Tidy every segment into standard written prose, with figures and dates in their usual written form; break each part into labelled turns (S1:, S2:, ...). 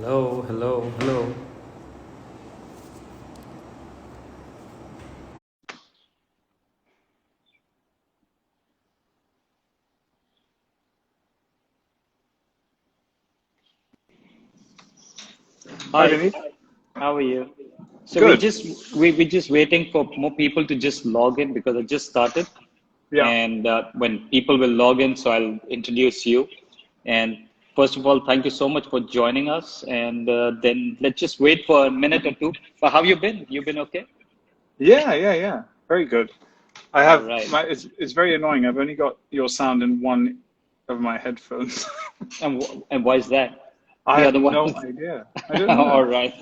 S1: Hello, hello, hello.
S2: Hi
S3: Hi,
S2: Vineet.
S3: how are you? So we
S2: Good.
S3: just we're just waiting for more people to just log in because I just started,
S2: Yeah.
S3: and when people will log in, so I'll introduce you. And first of all, thank you so much for joining us. And then let's just wait for a minute or two. But how you been? You been okay?
S2: Yeah. Very good. I
S3: All
S2: have
S3: right.
S2: it's very annoying. I've only got your sound in one of my headphones.
S3: And why is that?
S2: I
S3: The
S2: have
S3: other
S2: no
S3: one.
S2: idea. I don't
S3: All
S2: know.
S3: right.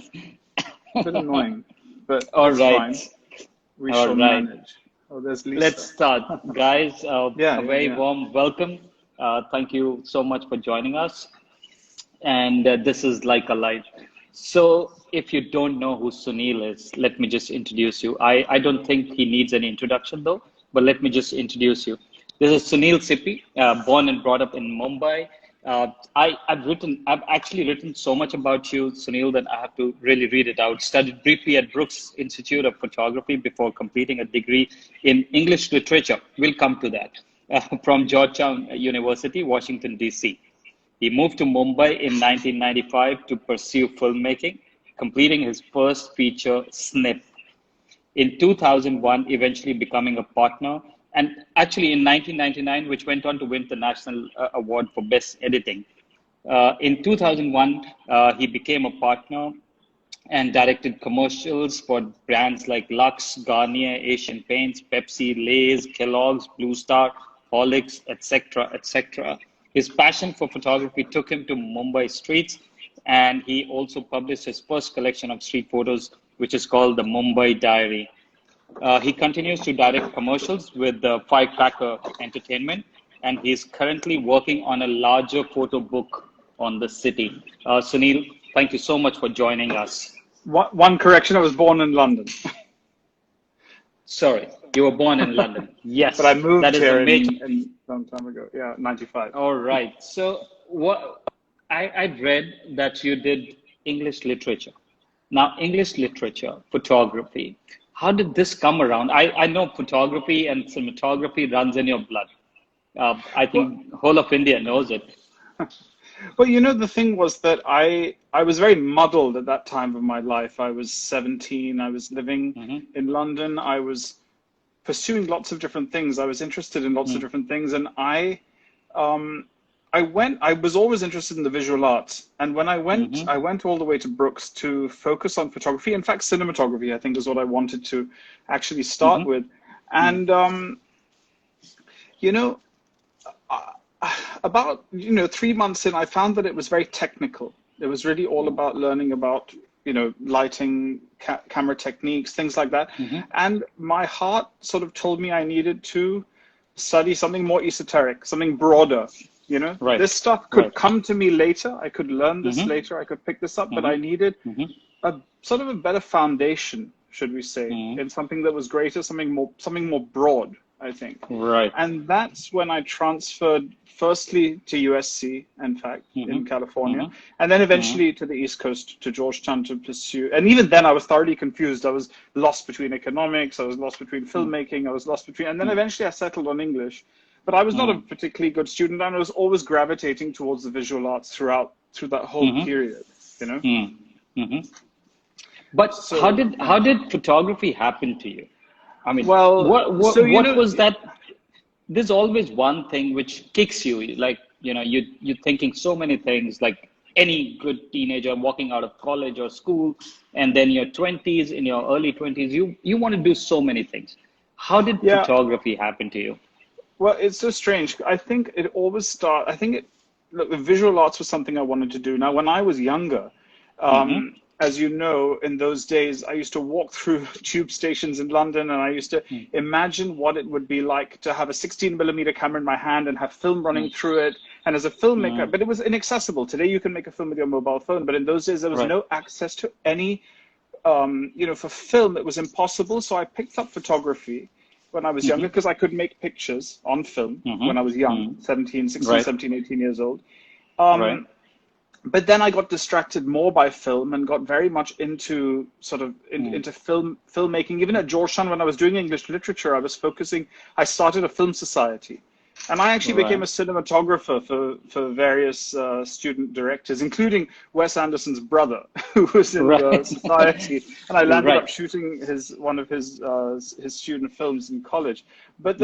S2: It's a bit annoying, but
S3: All
S2: it's
S3: right.
S2: fine. We
S3: All
S2: shall
S3: right.
S2: manage. Oh, there's
S3: Let's
S2: Lisa.
S3: start, guys.
S2: Yeah,
S3: A
S2: yeah,
S3: very
S2: yeah.
S3: warm welcome. Thank you so much for joining us. And this is Like a Light. So, if you don't know who Sunil is, let me just introduce you. I don't think he needs any introduction though, but let me just introduce you. This is Sunil Sippy, born and brought up in Mumbai. I've actually written so much about you, Sunil, that I have to really read it out. Studied briefly at Brooks Institute of Photography before completing a degree in English literature. We'll come to that. From Georgetown University, Washington, D.C. He moved to Mumbai in 1995 to pursue filmmaking, completing his first feature, Snip. In 2001, eventually becoming a partner, and actually in 1999, which went on to win the National Award for Best Editing. In 2001, he became a partner and directed commercials for brands like Lux, Garnier, Asian Paints, Pepsi, Lay's, Kellogg's, Blue Star, Horlicks, etc., etc. His passion for photography took him to Mumbai streets, and he also published his first collection of street photos, which is called the Mumbai Diary. He continues to direct commercials with the Firecracker Entertainment, and he's currently working on a larger photo book on the city. Sunil, thank you so much for joining us.
S2: One correction. I was born in London,
S3: Sorry, you were born in London.
S2: but I
S3: Yes, that
S2: moved
S3: is a
S2: here
S3: major.
S2: in some time ago. Yeah, 95.
S3: All right. So what I'd read that you did English literature. Now, English literature, photography. How did this come around? I know photography and cinematography runs in your blood. I
S2: Well,
S3: think whole of India knows it.
S2: Well, the thing was that I was very muddled at that time of my life. I was 17. I was living
S3: Hmm.
S2: in London. I was pursuing lots of different things. I was interested in lots of different things, and um, I was always interested in the visual arts. And when I
S3: Hmm.
S2: went all the way to Brooks to focus on photography. In fact, cinematography, I think, is what I wanted to actually start
S3: Hmm.
S2: with. And you know, about 3 months in, I found that it was very technical. It was really all about learning about lighting, camera techniques, things like that.
S3: Hmm.
S2: And my heart sort of told me I needed to study something more esoteric, something broader.
S3: Right.
S2: This stuff could
S3: Right.
S2: come to me later. I could learn this
S3: Hmm.
S2: later. I could pick this up, but
S3: Hmm.
S2: I needed
S3: Hmm.
S2: a sort of a better foundation, should we say,
S3: Hmm.
S2: in something that was greater, something more broad, I think.
S3: Right.
S2: And that's when I transferred firstly to USC, in fact,
S3: Hmm.
S2: in California,
S3: Hmm.
S2: and then
S3: Hmm.
S2: eventually to the East Coast, to Georgetown to pursue. And even then, I was thoroughly confused. I was lost between economics, I was lost between filmmaking, I was lost between, and then eventually I settled on English. But I was not a
S3: Hmm.
S2: particularly good student, and I was always gravitating towards the visual arts through that whole
S3: Hmm.
S2: period, you know?
S3: Hmm. Hmm. But how
S2: So,
S3: did
S2: yeah.
S3: photography happen to you? I mean,
S2: Well,
S3: what
S2: so
S3: what what was that? There's always one thing which kicks you, like you're thinking so many things, like any good teenager walking out of college or school, and then your 20s, in your early 20s, you want to do so many things. How did
S2: yeah,
S3: photography happen to you?
S2: well, it's so strange. I think it always start. I think look, the visual arts was something I wanted to do. Now, when I was younger,
S3: Mm-hmm.
S2: as you know, in those days, I used to walk through tube stations in London, and I used to imagine what it would be like to have a 16 millimeter camera in my hand and have film running through it. And as a filmmaker,
S3: Mm-hmm.
S2: but it was inaccessible. Today, you can make a film with your mobile phone, but in those days, there was
S3: Right.
S2: no access to any for film, it was impossible. So I picked up photography when I was younger
S3: Mm-hmm.
S2: because I could make pictures on film when I was
S3: Mm-hmm.
S2: young,
S3: Mm-hmm.
S2: 17, 16,
S3: Right.
S2: 17, 18 years old.
S3: Right.
S2: But then I got distracted more by film and got very much into sort of into filmmaking. Even at Georgetown, when I was doing English literature, I started a film society. And I actually became a cinematographer for various student directors, including Wes Anderson's brother, who was in the society. And I landed up shooting one of his student films in college. But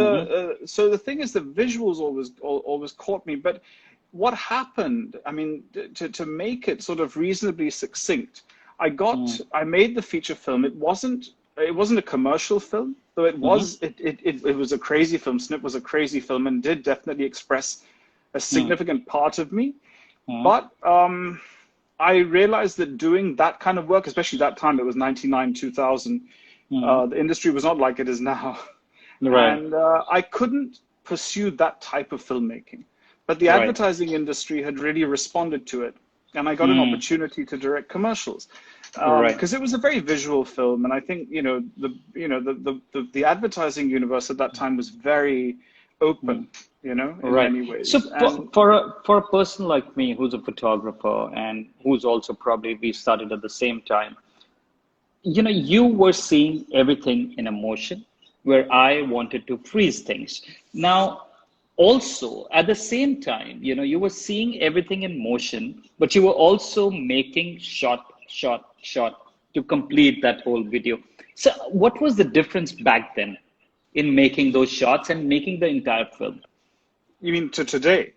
S2: so the thing is, the visuals always caught me. But what happened, I mean, to make it sort of reasonably succinct, I made the feature film. It wasn't a commercial film, though it was it was a crazy film. Snip was a crazy film and did definitely express a significant part of me. But I realized that doing that kind of work, especially that time, it was 99, 2000, the industry was not like it is now. And I couldn't pursue that type of filmmaking. But the advertising industry had really responded to it. And I got an opportunity to direct commercials because it was a very visual film. And I think, the advertising universe at that time was very open, in many ways.
S3: So for a person like me, who's a photographer and who's also probably, we started at the same time, you were seeing everything in a motion where I wanted to freeze things. Now, also, at the same time, you were seeing everything in motion, but you were also making shot to complete that whole video. So what was the difference back then in making those shots and making the entire film?
S2: You mean to today?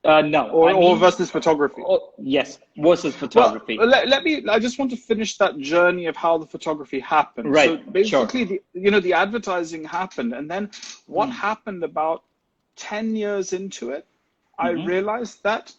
S3: No.
S2: Or versus photography?
S3: Yes, versus photography.
S2: Well, I just want to finish that journey of how the photography happened.
S3: Right,
S2: so basically, the advertising happened. And then what happened about 10 years into it, I realized that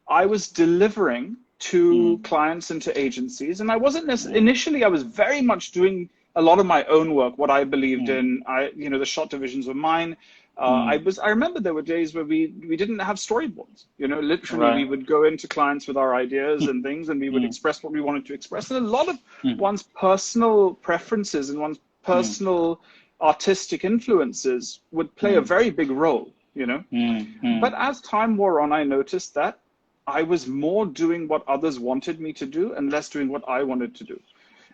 S2: I was delivering to clients and to agencies. And I wasn't initially, I was very much doing a lot of my own work, what I believed in. The shot divisions were mine. I remember there were days where we didn't have storyboards. Literally we would go into clients with our ideas and things, and we would express what we wanted to express. And a lot of one's personal preferences and one's personal artistic influences would play a very big role. But as time wore on, I noticed that I was more doing what others wanted me to do and less doing what I wanted to do.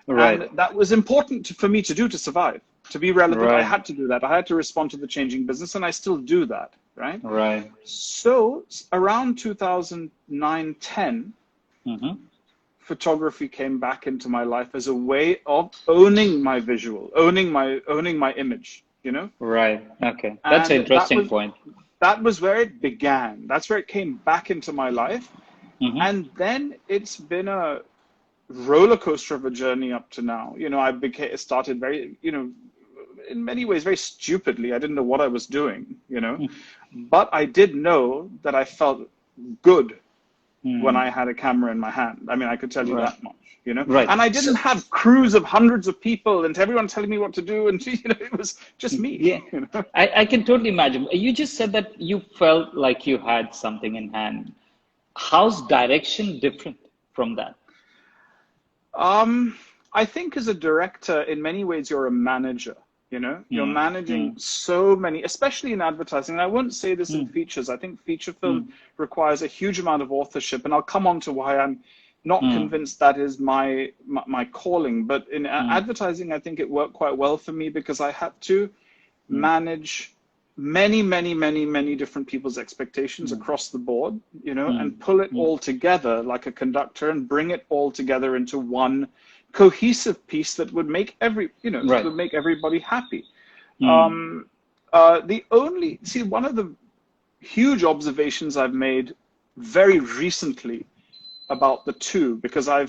S2: And that was important for me to do to survive, to be relevant. I had to do that. I had to respond to the changing business, and I still do that. Right. So around 2009, 10, photography came back into my life as a way of owning my visual, owning my image.
S3: Right. Okay. That's an interesting point.
S2: That was where it began. That's where it came back into my life. And then it's been a roller coaster of a journey up to now. I started very, in many ways, very stupidly. I didn't know what I was doing, but I did know that I felt good when I had a camera in my hand. I mean, I could tell you that much. And I didn't have crews of hundreds of people and everyone telling me what to do. And, it was just me.
S3: Yeah. I can totally imagine. You just said that you felt like you had something in hand. How's direction different from that?
S2: I think as a director, in many ways, you're a manager. You're managing so many, especially in advertising. And I wouldn't say this in features. I think feature film requires a huge amount of authorship. And I'll come on to why I'm not convinced that is my calling. But in advertising, I think it worked quite well for me because I had to manage many different people's expectations across the board, and pull it all together like a conductor and bring it all together into one cohesive piece that would make would make everybody happy. One of the huge observations I've made very recently about the two, because I'm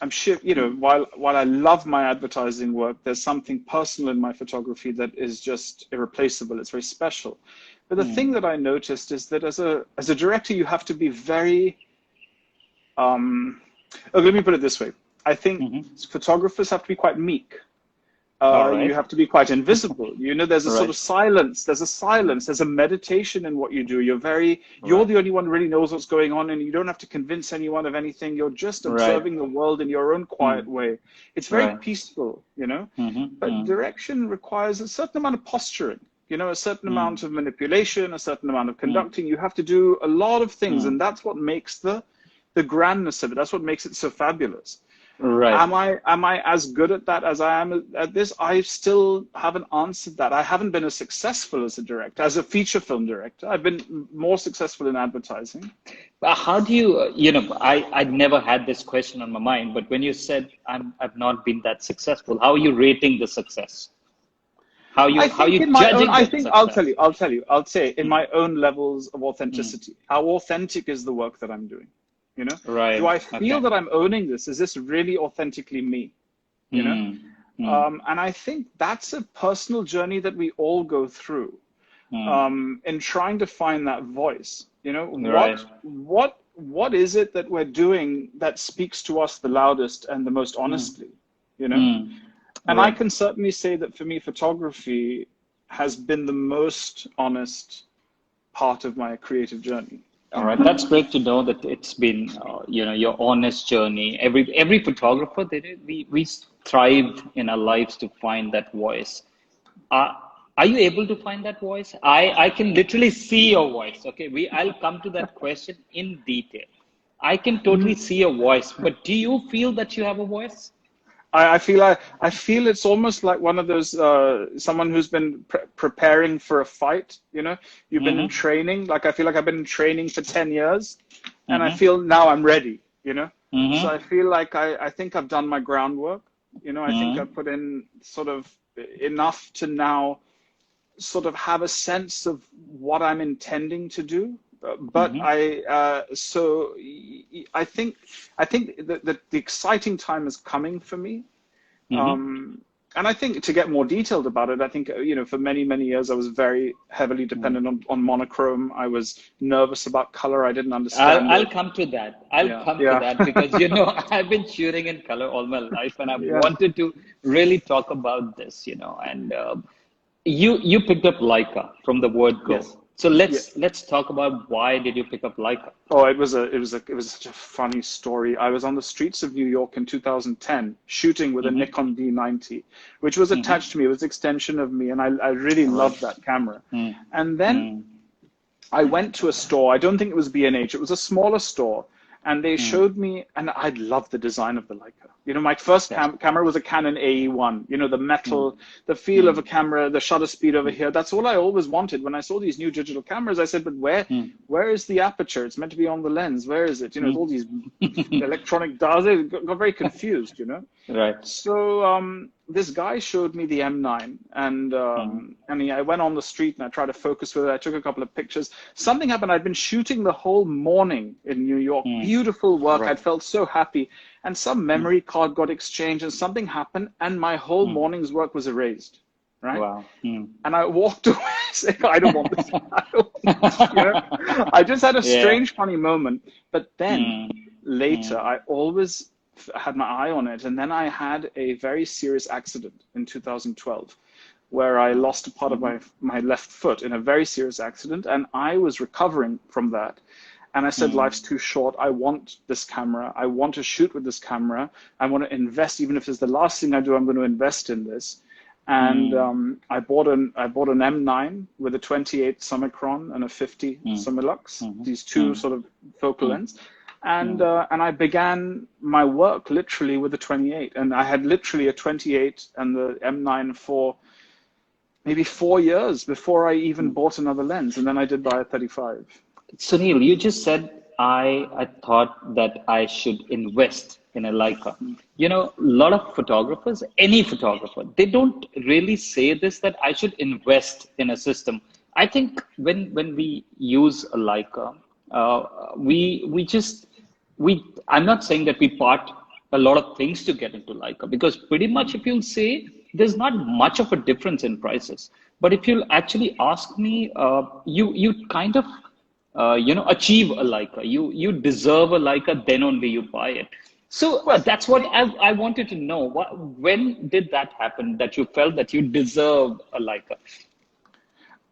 S2: sure, while I love my advertising work, there's something personal in my photography that is just irreplaceable. It's very special. But the thing that I noticed is that as a director, you have to be very, let me put it this way. I think photographers have to be quite meek. You have to be quite invisible. There's a sort of silence. There's a meditation in what you do. You're the only one who really knows what's going on, and you don't have to convince anyone of anything. You're just observing the world in your own quiet way. It's very peaceful, But direction requires a certain amount of posturing. You know, a certain amount of manipulation, a certain amount of conducting. You have to do a lot of things, and that's what makes the grandness of it. That's what makes it so fabulous.
S3: Right.
S2: Am I as good at that as I am at this? I still haven't answered that. I haven't been as successful as a director, as a feature film director. I've been more successful in advertising.
S3: How do you, I never had this question on my mind, but when you said I've not been that successful, how are you rating the success? How you judging
S2: I
S3: the
S2: think
S3: success?
S2: I'll say in my own levels of authenticity. How authentic is the work that I'm doing? You know,
S3: Right.
S2: do I feel that I'm owning this? Is this really authentically me? You know, and I think that's a personal journey that we all go through in trying to find that voice. You know, what is it that we're doing that speaks to us the loudest and the most honestly? You know, and I can certainly say that for me, photography has been the most honest part of my creative journey.
S3: All right, that's great to know that it's been, your honest journey. Every photographer, we strive in our lives to find that voice. Are you able to find that voice? I can literally see your voice. Okay, I'll come to that question in detail. I can totally see your voice, but do you feel that you have a voice?
S2: I feel it's almost like one of those someone who's been preparing for a fight. You know, you've been in training. Like I feel like I've been in training for 10 years, and I feel now I'm ready. You know, so I feel like I think I've done my groundwork. You know, I think I've put in sort of enough to now sort of have a sense of what I'm intending to do. But I think that the exciting time is coming for me, and I think to get more detailed about it, I think for many years I was very heavily dependent on monochrome. I was nervous about color. I didn't understand.
S3: I'll come to that. I'll come to that because I've been shooting in color all my life, and I've wanted to really talk about this. And you picked up Leica from the word go.
S2: Yes.
S3: So let's talk about why did you pick up Leica?
S2: Oh, it was such a funny story. I was on the streets of New York in 2010 shooting with a Nikon D90, which was attached to me. It was an extension of me, and I really loved that camera. And then I went to a store. I don't think it was B&H. It was a smaller store, and they showed me, and I loved the design of the Leica. My first camera was a Canon AE1. The metal, the feel of a camera, the shutter speed over here. That's all I always wanted. When I saw these new digital cameras, I said, but where is the aperture? It's meant to be on the lens. Where is it? All these electronic dials. I got very confused,
S3: Right.
S2: So this guy showed me the M9, and I went on the street and I tried to focus with it. I took a couple of pictures. Something happened. I'd been shooting the whole morning in New York. Beautiful work. I'd felt so happy. And some memory card got exchanged, and something happened, and my whole morning's work was erased. Right?
S3: Wow.
S2: And I walked away saying, I don't want this. I don't want this. I just had a strange, funny moment. But then later, I always had my eye on it. And then I had a very serious accident in 2012 where I lost a part of my left foot in a very serious accident. And I was recovering from that. And I said, life's too short. I want this camera. I want to shoot with this camera. I want to invest, even if it's the last thing I do, I'm going to invest in this. And I bought an M9 with a 28 Summicron and a 50 Summilux, these two sort of focal lens. And I began my work literally with a 28. And I had literally a 28 and the M9 for maybe 4 years before I even bought another lens. And then I did buy a 35.
S3: Sunil, you just said I thought that I should invest in a Leica. A lot of photographers, any photographer, they don't really say this, that I should invest in a system. I think when we use a Leica, I'm not saying that we part a lot of things to get into Leica, because pretty much if you'll say, there's not much of a difference in prices. But if you'll actually ask me, you kind of achieve a Leica. You deserve a Leica, then only you buy it. So that's what I wanted to know. When did that happen, that you felt that you deserve a Leica?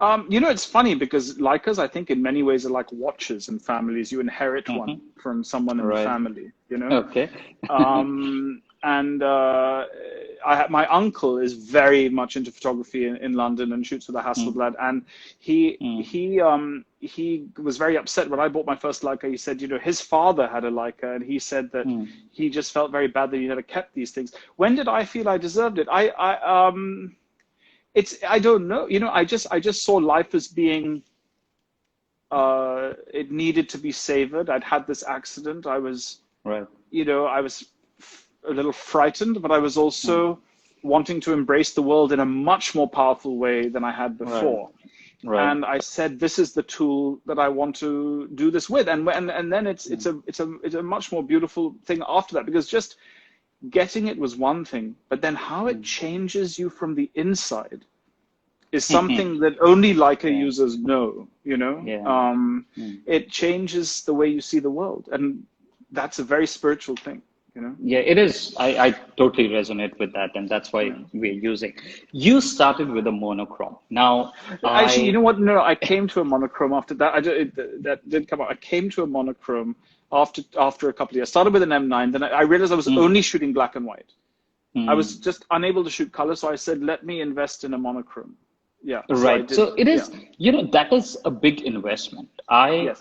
S2: It's funny because Leicas, I think, in many ways are like watches in families. You inherit one from someone in the family,
S3: Okay.
S2: and my uncle is very much into photography in London and shoots with a Hasselblad, and he was very upset when I bought my first Leica. He said, you know, his father had a Leica, and he said that he just felt very bad that he never kept these things. When did I feel I deserved it? I don't know. You know, I just saw life as being, it needed to be savored. I'd had this accident. I was, you know, I was a little frightened, but I was also wanting to embrace the world in a much more powerful way than I had before. And I said, this is the tool that I want to do this with. And then it's a much more beautiful thing after that, because just getting it was one thing, but then how it changes you from the inside is something that only Leica users know, you know. It changes the way you see the world, and that's a very spiritual thing, you know.
S3: Yeah, it is. I totally resonate with that, and that's why we're using. You started with a monochrome. Now,
S2: actually, you know what? No, I came to a monochrome after that. That did come out. I came to a monochrome after a couple of years. Started with an M9, then I realized I was only shooting black and white. I was just unable to shoot color, so I said, let me invest in a monochrome. Yeah.
S3: Right. So it is, you know, that is a big investment. I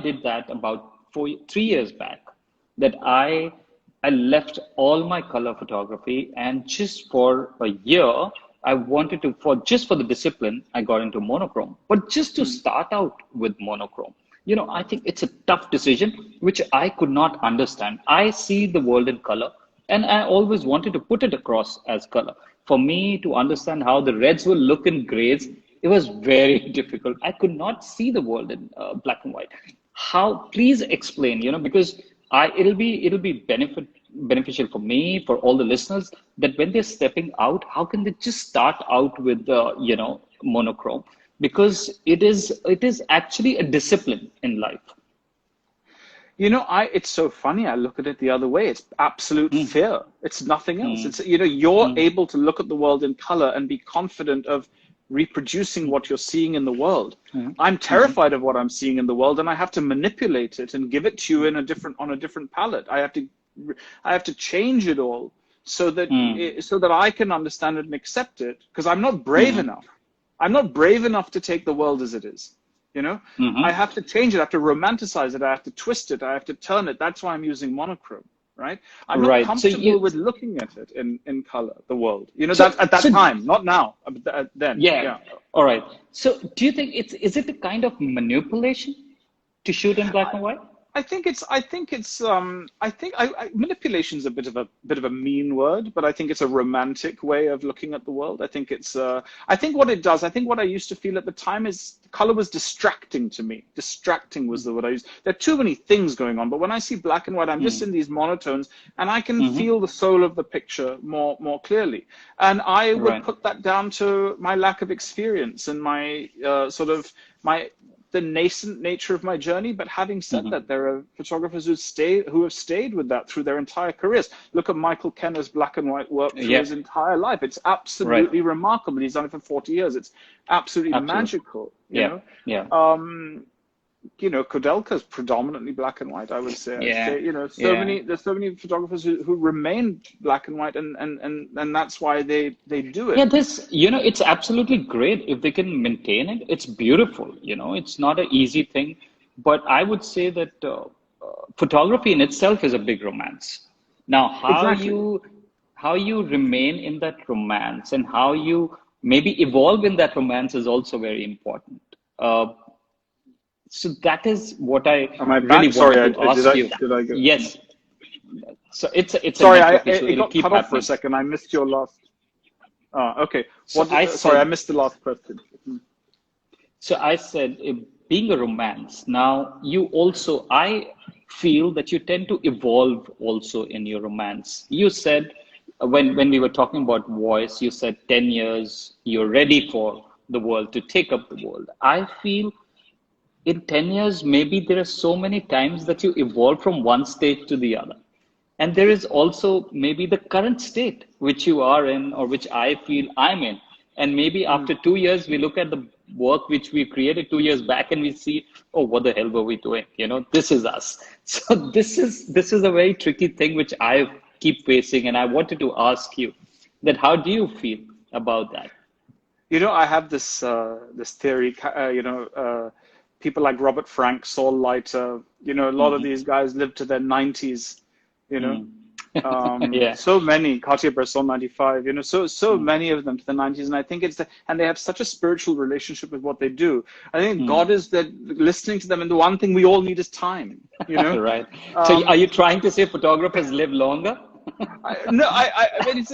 S3: did that about 3 years back, that I left all my color photography, and just for a year, I wanted to, just for the discipline, I got into monochrome, but just to start out with monochrome. You know, I think it's a tough decision, which I could not understand. I see the world in color, and I always wanted to put it across as color. For me to understand how the reds will look in grays, it was very difficult. I could not see the world in black and white. How? Please explain. You know, because it'll be beneficial for me, for all the listeners, that when they're stepping out, how can they just start out with you know, monochrome? Because it is actually a discipline in life.
S2: You know, it's so funny. I look at it the other way. It's absolute fear. It's nothing else. It's, you know, you're able to look at the world in color and be confident of reproducing what you're seeing in the world. I'm terrified of what I'm seeing in the world, and I have to manipulate it and give it to you on a different palette. I have to change it all so that I can understand it and accept it, because I'm not brave enough. I'm not brave enough to take the world as it is. You know, I have to change it. I have to romanticize it. I have to twist it. I have to turn it. That's why I'm using monochrome, right? I'm not comfortable with looking at it in color, the world. You know, at that time, not now, but then.
S3: Yeah. All right. So do you think is it a kind of manipulation to shoot in black and white?
S2: I think manipulation is a bit of a mean word, but I think it's a romantic way of looking at the world. I think it's I think what it does, I think what I used to feel at the time is color was distracting to me. Distracting was the word I used. There are too many things going on, but when I see black and white, I'm just in these monotones, and I can feel the soul of the picture more clearly. And I would put that down to my lack of experience and my the nascent nature of my journey. But having said that, there are photographers who have stayed with that through their entire careers. Look at Michael Kenner's black and white work through his entire life. It's absolutely remarkable. He's done it for 40 years. It's absolutely magical. You know? You know, Kudelka's predominantly black and white, I would say. You know, there's so many photographers who remain black and white, and that's why they do it.
S3: Yeah, you know, it's absolutely great if they can maintain it. It's beautiful. You know, it's not an easy thing, but I would say that photography in itself is a big romance. Now, how you remain in that romance and how you maybe evolve in that romance is also very important. So that is what I really wanted to ask you.
S2: Did I go?
S3: Yes. So it's
S2: sorry, it got cut off for a second. I missed your last. Okay. Sorry, I missed the last question.
S3: So I said, being a romance. Now I feel that you tend to evolve also in your romance. You said when we were talking about voice, you said 10 years you're ready for the world, to take up the world. I feel in 10 years, maybe there are so many times that you evolve from one state to the other. And there is also maybe the current state which you are in, or which I feel I'm in. And maybe after 2 years, we look at the work which we created 2 years back and we see, oh, what the hell were we doing? This is us. So this is a very tricky thing which I keep facing, and I wanted to ask you that how do you feel about that?
S2: I have this this theory. People like Robert Frank, Saul Leiter. A lot of these guys lived to their 90s.
S3: Yeah.
S2: So many, Cartier-Bresson 95. So many of them to the 90s, and I think and they have such a spiritual relationship with what they do. I think God is that listening to them, and the one thing we all need is time.
S3: Right. So are you trying to say photographers live longer?
S2: I mean,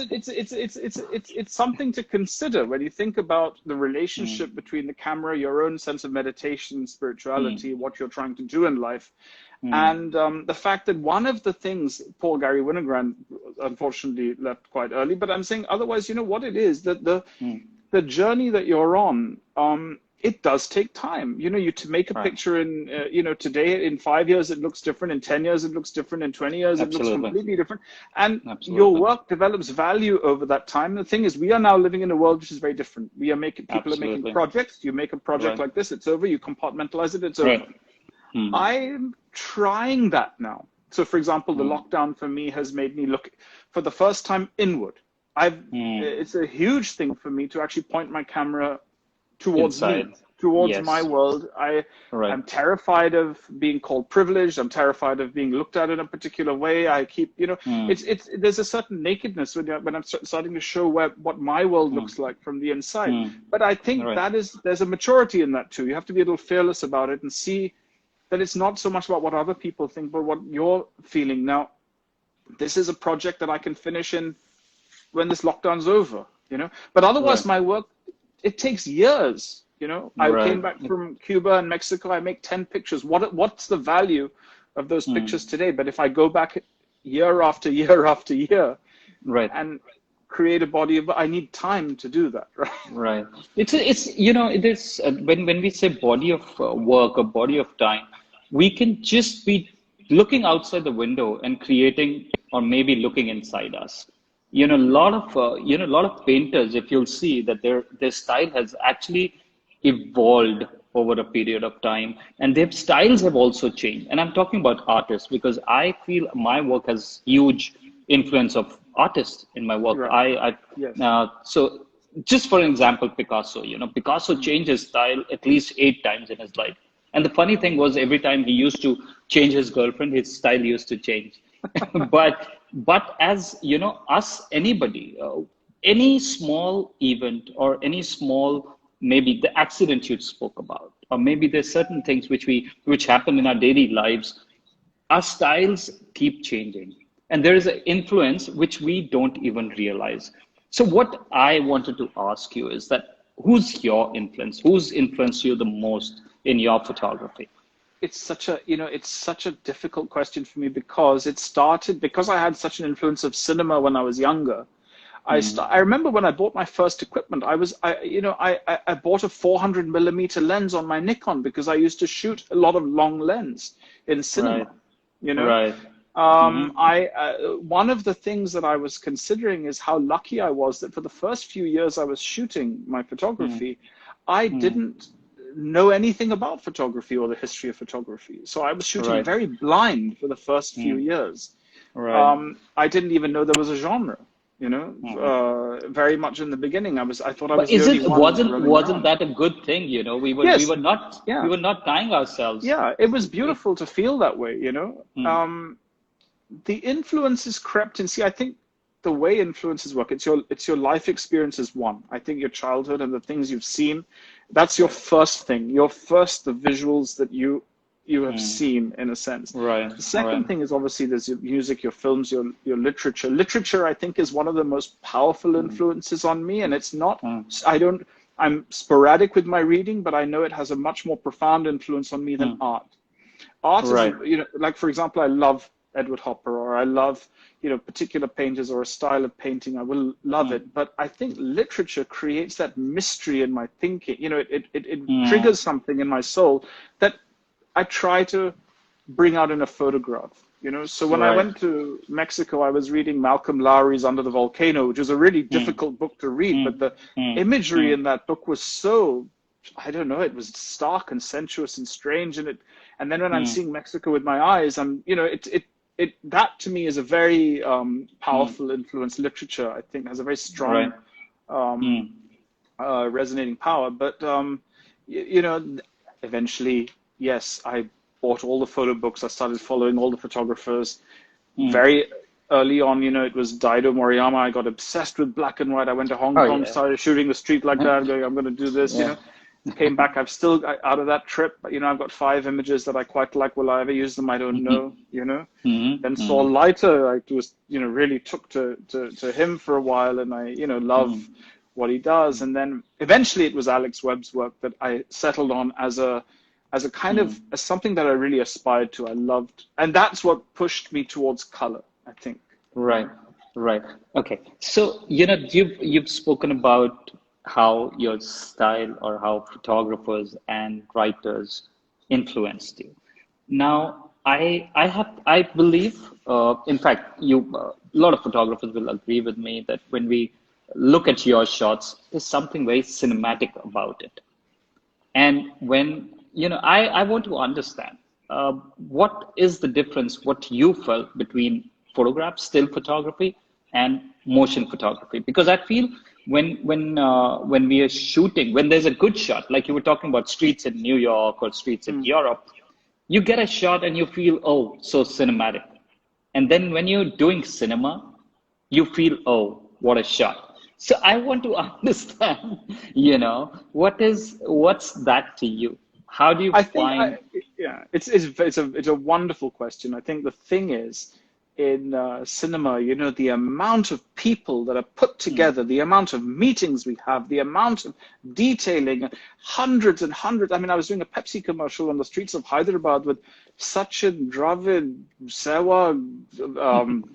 S2: it's something to consider when you think about the relationship between the camera, your own sense of meditation, spirituality, what you're trying to do in life, and the fact that one of the things, Paul Gary Winogrand unfortunately left quite early, but I'm saying otherwise, what it is, that the journey that you're on, it does take time. To make a picture in, today, in 5 years, it looks different. In 10 years, it looks different. In 20 years, it looks completely different. And your work develops value over that time. The thing is, we are now living in a world which is very different. People are making projects. You make a project like this, it's over. You compartmentalize it, it's over. I'm trying that now. So, for example, the lockdown for me has made me look for the first time inward. It's a huge thing for me to actually point my camera towards me, towards my world. I'm terrified of being called privileged. I'm terrified of being looked at in a particular way. I keep, there's a certain nakedness when I'm starting to show what my world looks like from the inside. But I think there's a maturity in that too. You have to be a little fearless about it and see that it's not so much about what other people think, but what you're feeling. Now, this is a project that I can finish in when this lockdown's over, but otherwise my work, it takes years, I came back from Cuba and Mexico. I make 10 pictures. What's the value of those pictures today? But if I go back year after year after year, and create a body of, I need time to do that, right?
S3: Right. It is when we say body of work or body of time, we can just be looking outside the window and creating, or maybe looking inside us. A lot of painters, if you'll see that their style has actually evolved over a period of time, and their styles have also changed. And I'm talking about artists because I feel my work has huge influence of artists in my work. So just for example, Picasso, Picasso changed his style at least 8 times in his life. And the funny thing was, every time he used to change his girlfriend, his style used to change. But as anybody, any small event or any small, maybe the accident you spoke about, or maybe there's certain things which happen in our daily lives, our styles keep changing. And there is an influence which we don't even realize. So what I wanted to ask you is that who's your influence? Who's influenced you the most in your photography?
S2: It's such a difficult question for me because I had such an influence of cinema when I was younger. I remember when I bought my first equipment, I bought a 400 millimeter lens on my Nikon because I used to shoot a lot of long lens in cinema. One of the things that I was considering is how lucky I was that for the first few years I was shooting my photography, I didn't know anything about photography or the history of photography. So I was shooting very blind for the first few years. I didn't even know there was a genre, very much in the beginning. I thought I was the only one.
S3: Wasn't that a good thing? We were not tying ourselves.
S2: Yeah, it was beautiful to feel that way, The influences crept in. See, I think the way influences work, it's your life experience is one. I think your childhood and the things you've seen, that's your first thing. The visuals that you have seen, in a sense. The second thing is obviously there's your music, your films, your literature. Literature, I think, is one of the most powerful influences on me, and it's not. I'm sporadic with my reading, but I know it has a much more profound influence on me than art. Art is, like for example, I love Edward Hopper, or I love particular painters or a style of painting. I will love it, but I think literature creates that mystery in my thinking. It triggers something in my soul that I try to bring out in a photograph. So when I went to Mexico, I was reading Malcolm Lowry's Under the Volcano, which is a really difficult book to read, but the imagery in that book was so I don't know, it was stark and sensuous and strange. And then when I'm seeing Mexico with my eyes, that to me is a very powerful influence. Literature, I think, has a very strong resonating power. But eventually, yes, I bought all the photo books. I started following all the photographers. Very early on, it was Daido Moriyama. I got obsessed with black and white. I went to Hong Kong, started shooting the street like that, going, I'm going to do this, Came back, I've still, out of that trip, I've got 5 images that I quite like. Will I ever use them? I don't know, Then saw Leica. I was, really took to him for a while, and I, love what he does. And then eventually it was Alex Webb's work that I settled on as a kind of, as something that I really aspired to. I loved, and that's what pushed me towards color, I think.
S3: Right. Okay. So, you've spoken about how your style or how photographers and writers influenced you. Now, I believe, in fact, a lot of photographers will agree with me that when we look at your shots, there's something very cinematic about it. And when, I want to understand, what is the difference, what you felt between photograph, still photography, and motion photography? Because I feel when we are shooting, when there's a good shot, like you were talking about streets in New York or streets in Europe, you get a shot and you feel, oh, so cinematic. And then when you're doing cinema, you feel, oh, what a shot. So I want to understand, what's that to you? How do you find?
S2: It's a wonderful question. I think the thing is, in cinema, the amount of people that are put together, the amount of meetings we have, the amount of detailing, hundreds and hundreds. I mean, I was doing a Pepsi commercial on the streets of Hyderabad with Sachin, Dravid, Sehwag,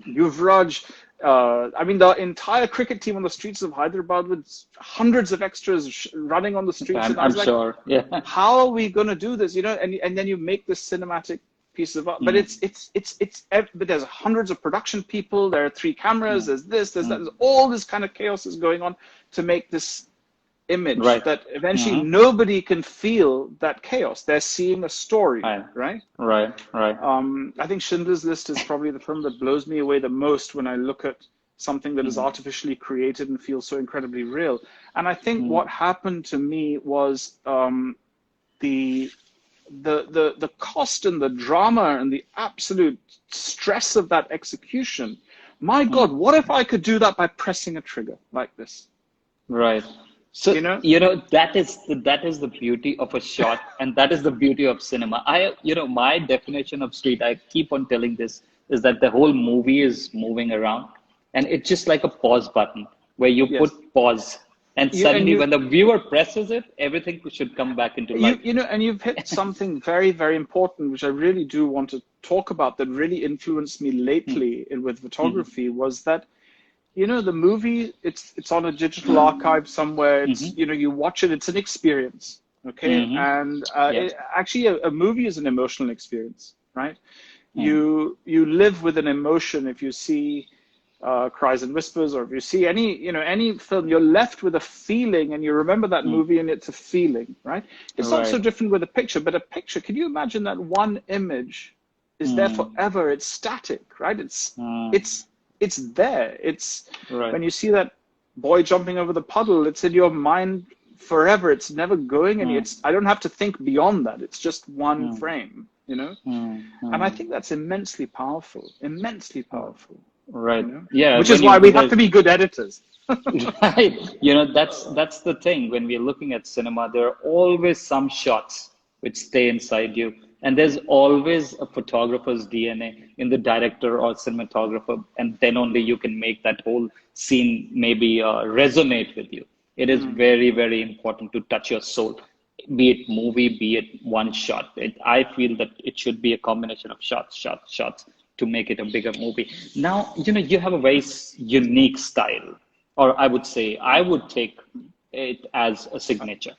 S2: Yuvraj. The entire cricket team on the streets of Hyderabad with hundreds of extras running on the streets. And I was
S3: sure. Yeah.
S2: How are we going to do this? And then you make this cinematic piece of art, but but there's hundreds of production people. There are 3 cameras. There's this, there's that. There's all this kind of chaos is going on to make this image that eventually nobody can feel that chaos. They're seeing a story, right?
S3: Right.
S2: I think Schindler's List is probably the film that blows me away the most when I look at something that is artificially created and feels so incredibly real. And I think what happened to me was the cost and the drama and the absolute stress of that execution. My God, what if I could do that by pressing a trigger like this?
S3: Right. So, that is the beauty of a shot, and that is the beauty of cinema. My definition of street, I keep on telling this, is that the whole movie is moving around, and it's just like a pause button where you put pause. And suddenly, when the viewer presses it, everything should come back into life.
S2: And you've hit something very, very important, which I really do want to talk about, that really influenced me lately with photography, was that, the movie, it's on a digital archive somewhere. It's, you watch it, it's an experience, okay? And actually, a movie is an emotional experience, right? You live with an emotion. If you see Cries and Whispers, or if you see any film, you're left with a feeling, and you remember that movie, and it's a feeling, right? It's not so different with a picture, but a picture, can you imagine that one image is there forever? It's static, right? It's there. It's when you see that boy jumping over the puddle, it's in your mind forever. It's never going, and I don't have to think beyond that. It's just one frame, And I think that's immensely powerful.
S3: Right. Yeah.
S2: Which is why we have to be good editors.
S3: Right. That's the thing. When we're looking at cinema, there are always some shots which stay inside you. And there's always a photographer's DNA in the director or cinematographer. And then only you can make that whole scene maybe resonate with you. It is very, very important to touch your soul, be it movie, be it one shot. I feel that it should be a combination of shots to make it a bigger movie. Now, you have a very unique style, or I would say, I would take it as a signature.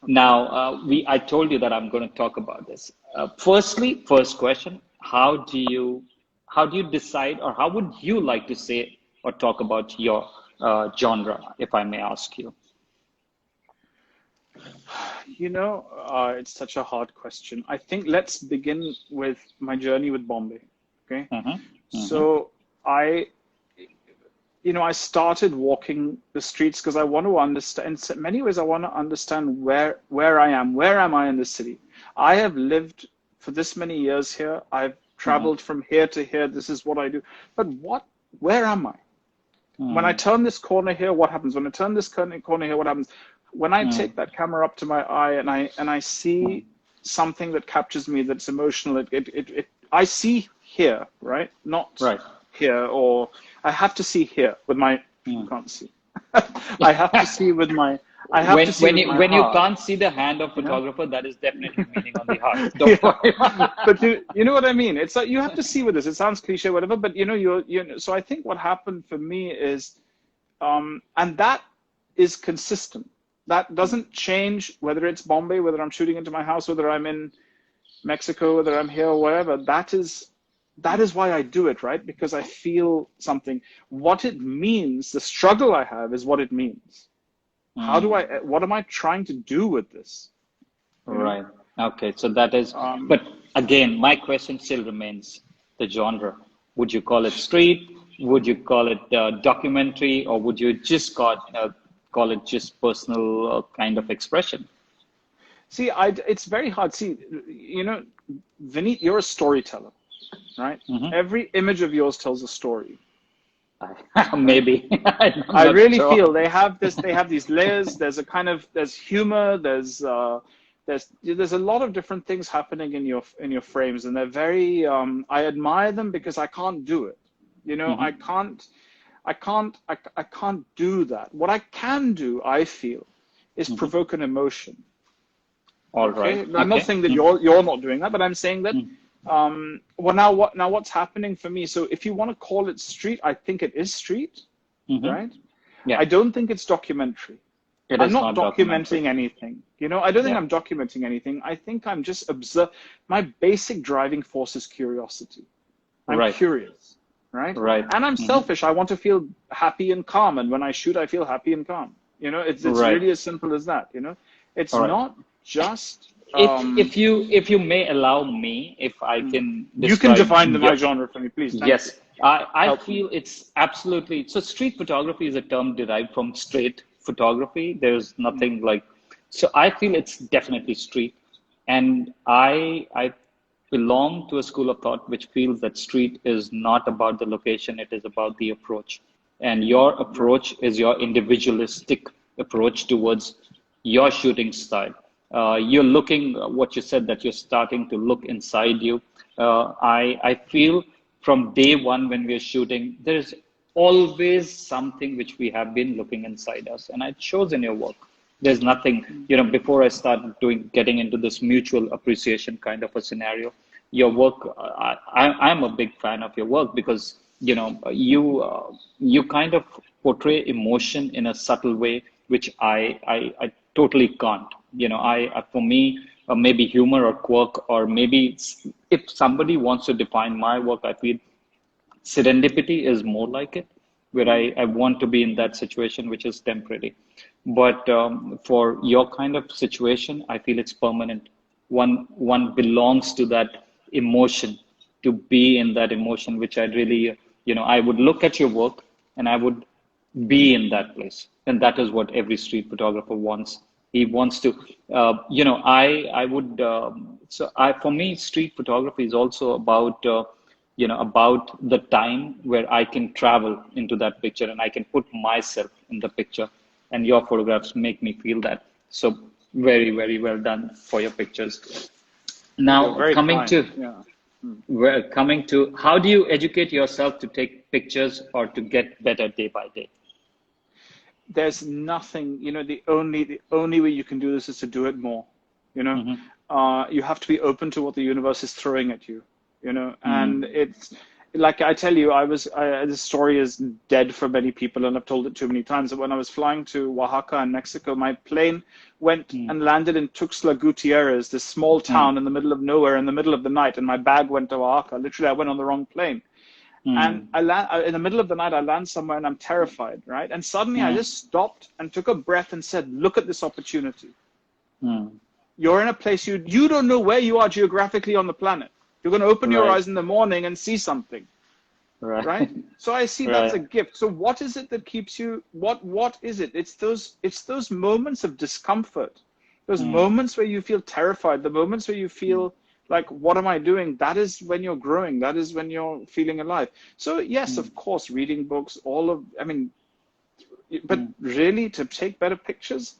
S3: Now, I told you that I'm going to talk about this. First question, how do you decide, or how would you like to say or talk about your genre, if I may ask you?
S2: It's such a hard question. I think let's begin with my journey with Bombay. Okay.
S3: Mm-hmm. Mm-hmm.
S2: So I, I started walking the streets because I want to understand, in many ways, I want to understand where I am. Where am I in the city? I have lived for this many years here. I've traveled from here to here. This is what I do. But where am I? When I turn this corner here, what happens? When I turn this corner here, what happens? When I take that camera up to my eye and I see something that captures me, that's emotional, I see here, right? Not
S3: Right.
S2: here, or I have to see here with my, can't see. I have to see with my, I have to see with my
S3: when you
S2: heart.
S3: can't see the hand of photographer, that is definitely meaning on the heart. Don't worry.
S2: But you know what I mean? It's like you have to see with this. It sounds cliche, whatever, but so I think what happened for me is, and that is consistent. That doesn't change whether it's Bombay, whether I'm shooting into my house, whether I'm in Mexico, whether I'm here, or wherever. That is why I do it, right? Because I feel something. What it means, the struggle I have is what it means. What am I trying to do with this?
S3: Right. Okay. So that is, but again, my question still remains the genre. Would you call it street? Would you call it documentary? Or would you just call it just personal kind of expression?
S2: See, it's very hard. See, Vineet, you're a storyteller, right? Every image of yours tells a story.
S3: Maybe.
S2: I really feel they have these layers. There's humor. There's a lot of different things happening in your frames, and they're very. I admire them because I can't do it. I can't do that. What I can do, I feel, is provoke an emotion.
S3: All right.
S2: Okay? I'm not saying that you're not doing that, but I'm saying that. What's happening for me? So if you want to call it street, I think it is street, right?
S3: Yeah.
S2: I don't think it's documentary. I'm not documenting anything. I don't think I'm documenting anything. I think I'm just my basic driving force is curiosity. I'm curious, right?
S3: Right.
S2: And I'm selfish. I want to feel happy and calm. And when I shoot, I feel happy and calm. It's really as simple as that. It's not just.
S3: If you may allow me, if I can describe,
S2: you can define my genre for me, please.
S3: Yes, I feel it's absolutely. So street photography is a term derived from straight photography. There's nothing like. So I feel it's definitely street, and I belong to a school of thought which feels that street is not about the location; it is about the approach, and your approach is your individualistic approach towards your shooting style. You're looking, what you said, that you're starting to look inside you. I feel from day one when we're shooting, there is always something which we have been looking inside us. And it shows in your work. There's nothing, before I start getting into this mutual appreciation kind of a scenario, your work, I'm a big fan of your work because, you kind of portray emotion in a subtle way, which I totally can't. For me, maybe humor or quirk, or maybe if somebody wants to define my work, I feel serendipity is more like it, where I want to be in that situation, which is temporary. But for your kind of situation, I feel it's permanent. One belongs to that emotion, to be in that emotion, which I really, I would look at your work and I would be in that place. And that is what every street photographer wants. He wants to, I would, for me, street photography is also about, about the time where I can travel into that picture and I can put myself in the picture, and your photographs make me feel that. So very, very well done for your pictures. Now, coming to how do you educate yourself to take pictures or to get better day by day?
S2: There's nothing, the only way you can do this is to do it more. You have to be open to what the universe is throwing at you. And it's like I tell you, this story is dead for many people, and I've told it too many times. That when I was flying to Oaxaca in Mexico, my plane went and landed in Tuxtla Gutierrez, this small town in the middle of nowhere, in the middle of the night, and my bag went to Oaxaca. Literally, I went on the wrong plane. And in the middle of the night, I land somewhere and I'm terrified, right? And suddenly I just stopped and took a breath and said, look at this opportunity.
S3: Mm.
S2: You're in a place you don't know where you are geographically on the planet. You're going to open your
S3: Right.
S2: eyes in the morning and see something,
S3: Right.
S2: right? So I see that's a
S3: Right.
S2: gift. So what is it that keeps you? What is it? It's those moments of discomfort, those
S3: Mm.
S2: moments where you feel terrified, the moments where you feel like, what am I doing? That is when you're growing. That is when you're feeling alive. So yes, of course, reading books, but
S3: Mm.
S2: really to take better pictures,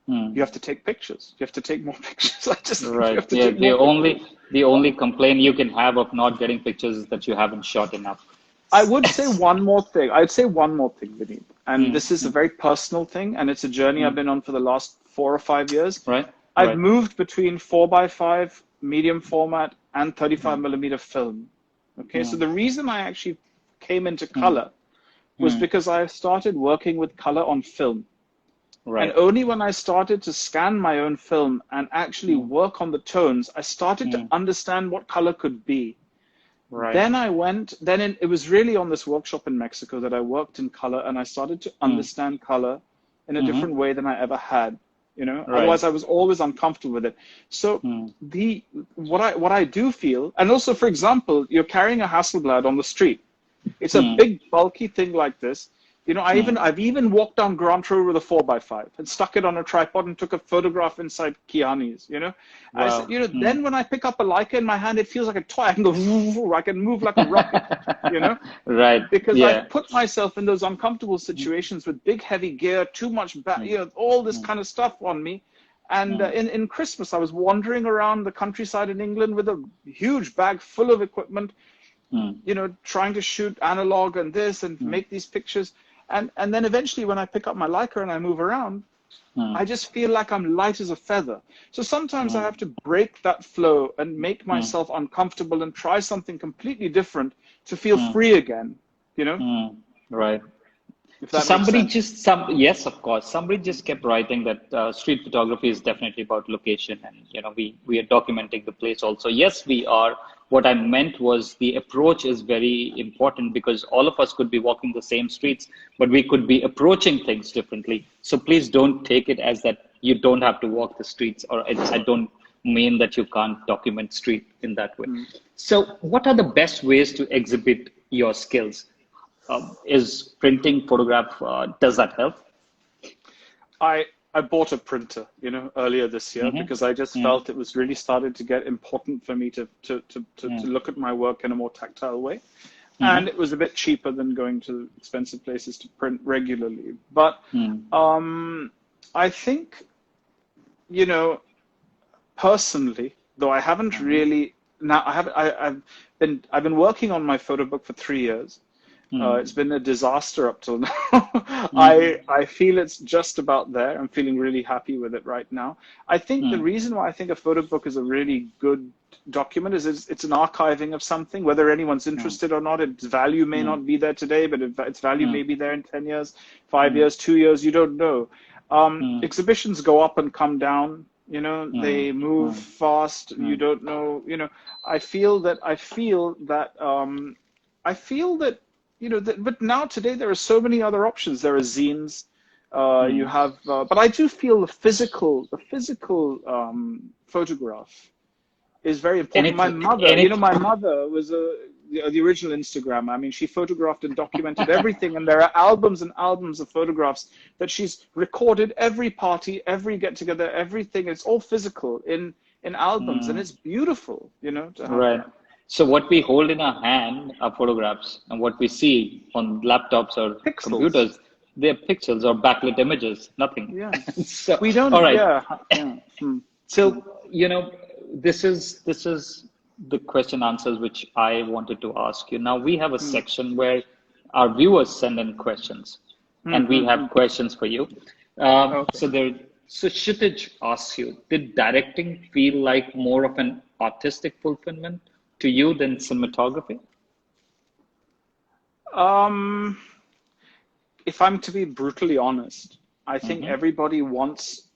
S3: Mm.
S2: you have to take pictures. You have to take more pictures. I just think you
S3: Right.
S2: have to
S3: Yeah.
S2: take more pictures.
S3: The only complaint you can have of not getting pictures is that you haven't shot enough.
S2: I would say one more thing. I'd say one more thing, Vineet. And
S3: Mm.
S2: this is a
S3: Mm.
S2: very personal thing, and it's a journey I've
S3: Mm.
S2: been on for the last 4 or 5 years.
S3: Right.
S2: I've
S3: Right.
S2: moved between 4x5, medium format, and 35
S3: Mm.
S2: millimeter film. Okay, so
S3: Mm.
S2: the reason I actually came into
S3: Mm.
S2: color was
S3: Mm.
S2: because I started working with color on film. And
S3: Right.
S2: only when I started to scan my own film and actually
S3: Mm.
S2: work on the tones, I started to
S3: Mm.
S2: understand what color could be.
S3: Right.
S2: Then it was really on this workshop in Mexico that I worked in color, and I started to
S3: Mm.
S2: understand color in a
S3: Mm-hmm.
S2: different way than I ever had.
S3: Right.
S2: Otherwise I was always uncomfortable with it. So
S3: Mm.
S2: what I do feel, and also, for example, you're carrying a Hasselblad on the street. It's a
S3: Mm.
S2: big, bulky thing like this.
S3: Mm.
S2: I've even walked down Grand Road with a 4x5 and stuck it on a tripod and took a photograph inside Kiani's. I said,
S3: Wow. Mm.
S2: then when I pick up a Leica in my hand, it feels like a toy. I can go, I can move like a rocket,
S3: Right.
S2: because
S3: Yeah.
S2: I've put myself in those uncomfortable situations with big, heavy gear, too much,
S3: Mm.
S2: all this
S3: Mm.
S2: kind of stuff on me. And
S3: Mm.
S2: in Christmas, I was wandering around the countryside in England with a huge bag full of equipment,
S3: Mm.
S2: trying to shoot analog and this and
S3: Mm.
S2: make these pictures. And then eventually when I pick up my Leica and I move around,
S3: Mm.
S2: I just feel like I'm light as a feather. So sometimes I
S3: Mm.
S2: have to break that flow and make
S3: Mm.
S2: myself uncomfortable and try something completely different to feel
S3: Mm.
S2: free again,
S3: Mm. Right.
S2: if
S3: So
S2: that makes
S3: somebody
S2: sense.
S3: just yes, of course. Somebody just kept writing that street photography is definitely about location, and we are documenting the place also. Yes, we are. What I meant was the approach is very important because all of us could be walking the same streets, but we could be approaching things differently. So please don't take it as that you don't have to walk the streets, or I don't mean that you can't document street in that way. So what are the best ways to exhibit your skills? Is printing photograph, does that help?
S2: I bought a printer, earlier this year
S3: Mm-hmm.
S2: because I just
S3: Mm,
S2: felt it was really started to get important for me to look at my work in a more tactile way.
S3: mm-hmm.
S2: And it was a bit cheaper than going to expensive places to print regularly. But
S3: Mm,
S2: I think, you know, personally, though I haven't really now I've been working on my photo book for 3 years.
S3: mm,
S2: It's been a disaster up till now.
S3: mm,
S2: I feel it's just about there. I'm feeling really happy with it right now. I think the
S3: mm,
S2: reason why I think a photo book is a really good document is it's an archiving of something. Whether anyone's
S3: mm,
S2: interested or not, its value may
S3: mm,
S2: not be there today, but its value
S3: mm,
S2: may be there in 10 years, 5
S3: mm,
S2: years, 2 years. You don't know.
S3: mm,
S2: Exhibitions go up and come down.
S3: mm,
S2: They move
S3: mm,
S2: fast. You
S3: mm,
S2: don't know. I feel that but now today there are so many other options. There are zines. You
S3: mm.
S2: have, but I do feel the physical photograph is very important. My mother was the original Instagram. I mean, she photographed and documented everything, and there are albums and albums of photographs that she's recorded every party, every get together, everything. It's all physical in albums, and
S3: Mm.
S2: it's beautiful, to have
S3: Right.
S2: that.
S3: So what we hold in our hand are photographs, and what we see on laptops or
S2: Pixels.
S3: computers, they're pixels or backlit images, nothing.
S2: Yeah.
S3: So,
S2: We don't.
S3: all right.
S2: Yeah. Yeah. Hmm.
S3: So, this is the question answers which I wanted to ask you. Now we have a section where our viewers send in questions,
S2: Hmm.
S3: and we
S2: Hmm. Hmm.
S3: have questions for you.
S2: Okay.
S3: So Kshitij asks you, did directing feel like more of an artistic fulfillment to you than cinematography?
S2: Um, if I'm to be brutally honest, I think
S3: Mm-hmm.
S2: everybody wants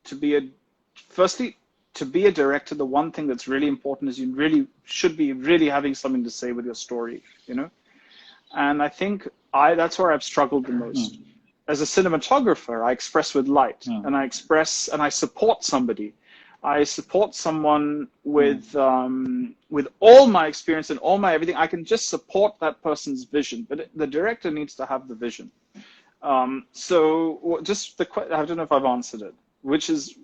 S2: to be firstly, to be a director, the one thing that's really important is you really should be really having something to say with your story. And I think that's where I've struggled the most. as a cinematographer, I express with light, and I express and I support somebody. I support someone with all my experience and all my everything. I can just support that person's vision, but the director needs to have the vision. So just I don't know if I've answered it. Which is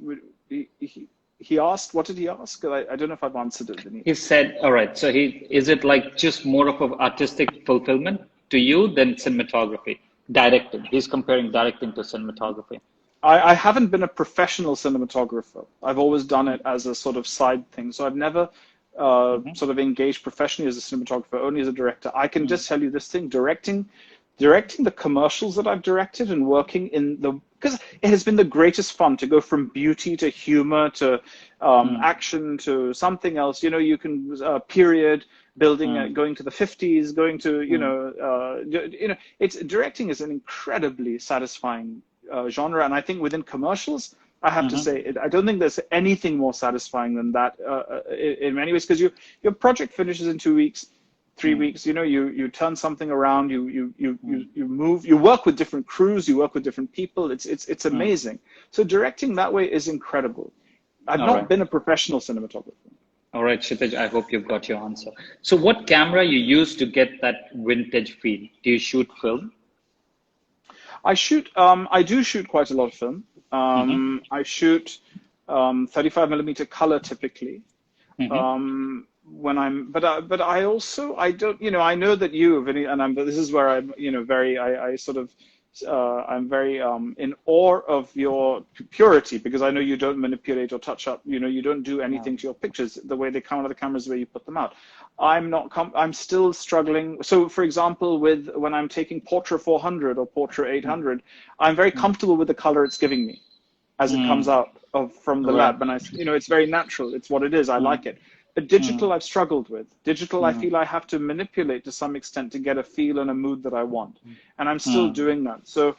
S2: he asked. What did he ask? I don't know if I've answered it, Vineet.
S3: He said, all right. So is it like just more of an artistic fulfillment to you than cinematography? Directing. He's comparing directing to cinematography.
S2: I haven't been a professional cinematographer. I've always done it as a sort of side thing. So I've never sort of engaged professionally as a cinematographer, only as a director. I can just tell you this thing, directing the commercials that I've directed and working because it has been the greatest fun to go from beauty to humor to action to something else. You know, you can period building, going to the 50s, going to directing is an incredibly satisfying genre, and I think within commercials, I have to say, I don't think there's anything more satisfying than that in many ways, because your project finishes in 2 weeks. 3 weeks, you know, you turn something around, you move, you work with different crews, you work with different people. It's amazing. So directing that way is incredible. I've not been a professional cinematographer.
S3: All right, Kshitij, I hope you've got your answer. So what camera you use to get that vintage feel? Do you shoot film?
S2: I do shoot quite a lot of film. I shoot 35 millimeter color typically. But I also, I don't, you know, I know that you, Vinny, and this is where I'm, you know, I'm very in awe of your purity, because I know you don't manipulate or touch up, you know, you don't do anything to your pictures. The way they come out of the cameras, the way you put them out. I'm still struggling. So for example, when I'm taking Portra 400 or Portra 800, I'm very comfortable with the color it's giving me as it comes out from the lab. And it's very natural. It's what it is. I like it. But digital, I've struggled with. Digital, I feel I have to manipulate to some extent to get a feel and a mood that I want. And I'm still doing that. So